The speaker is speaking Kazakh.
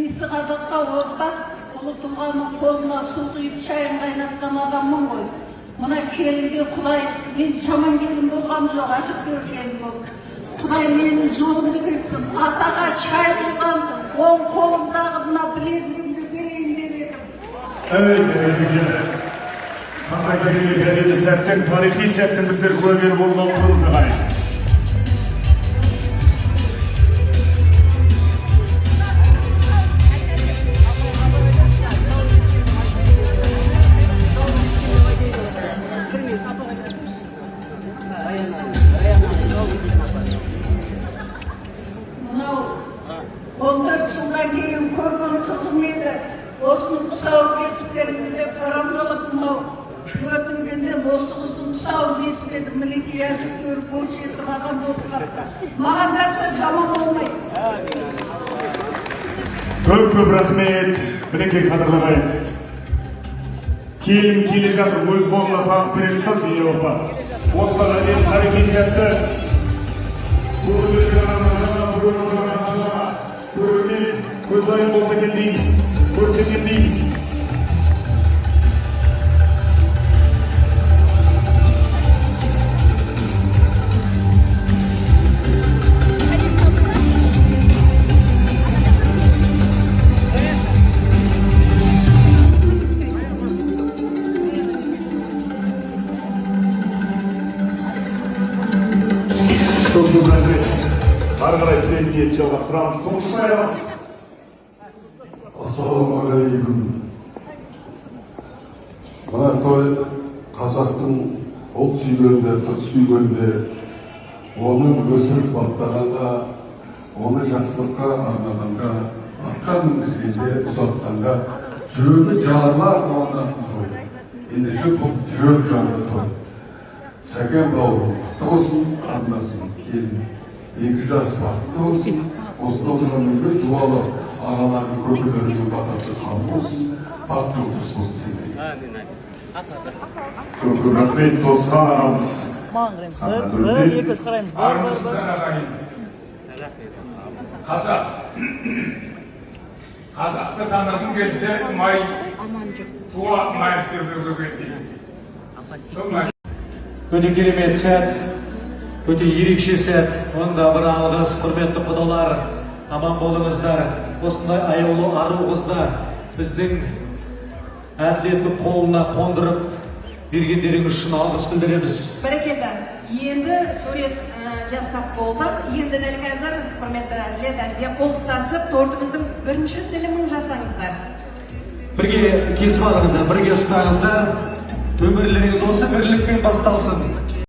исі қазаққа ортақ, ұлы тұлғаның қолына су құйып шайын қайнатқан адаммын ғой. Мына келінге Құдай, мен жаман келін болғам жоқ, әжептәуір келін болды. Құдай менің жолымды берсін, атаға шай құйған оң қолымдағы мына білезігімді берейін деп едім. Қандай келелі сәттің, тарихи сәттің біздер куәгер болған тұрмызға қарай. Мынау 14 жылдан кейін көрген қызым еді. Осының тұсауын кесіп бергенде қарамғылық мынау өтінгенде осы қыздың тұсауын кесіп еді. Мінекей әжептәуір бойжетіп адам болып қапты. Маған дарса жаман болмайды. Көп рахмет. Мінекей қадірлі ағайын. Келін келе жатыр, өз қолына тағып бересіз Зейнеп апа. Осылар әлем тарихи сәтті. Көрермен көз айын болса екен дейміз, көрсеткен дейміз. Көп рахмет. Ары қарай тілегіне жалғастырамыз, соңғы шайрамыз. Ассалаумағалейкум. Мына той қазақтың ұлт сүйгенде, қыз сүйгенде, оны өсіріп баптағанда, оны жақсылыққа арнағанда, атқа мінгізгенде, ұзатқанда, жүрегі жарылар қуанатын той. Ендеше бұл жүрек жарды той. Сәкен бауырым, құтты болсын, қарындасым, келін. Екі жас бақытты болсын, осынау өмірге жуалап, ағалардың көкелерінің батасы қабыл болсын, ақ жұлдыз болсын сендей. Көп рахмет, Тосқан ағамыз. Армысыздар ағайын. Қазақты танығым келсе, май туа май сөйлеуге келді. Өте керемет сәт, өте ерекше сәт. Онда бір алғыс, құрметті құдалар, аман болыңыздар. Осындай аяулы ару қызды біздің әділетті қолына қондырып бергендеріңіз үшін алғыс білдіреміз. Бәрекелді. Енді сурет жасап болдық. Енді дәл қазір құрметті әділет әділет қол ұстасып, тортымыздың бірінші тілімін жасаңыздар. Бірге кесіп алыңыздар, бірге ұстаңыздар. Өмірлеріңіз осы бірлікпен басталсын.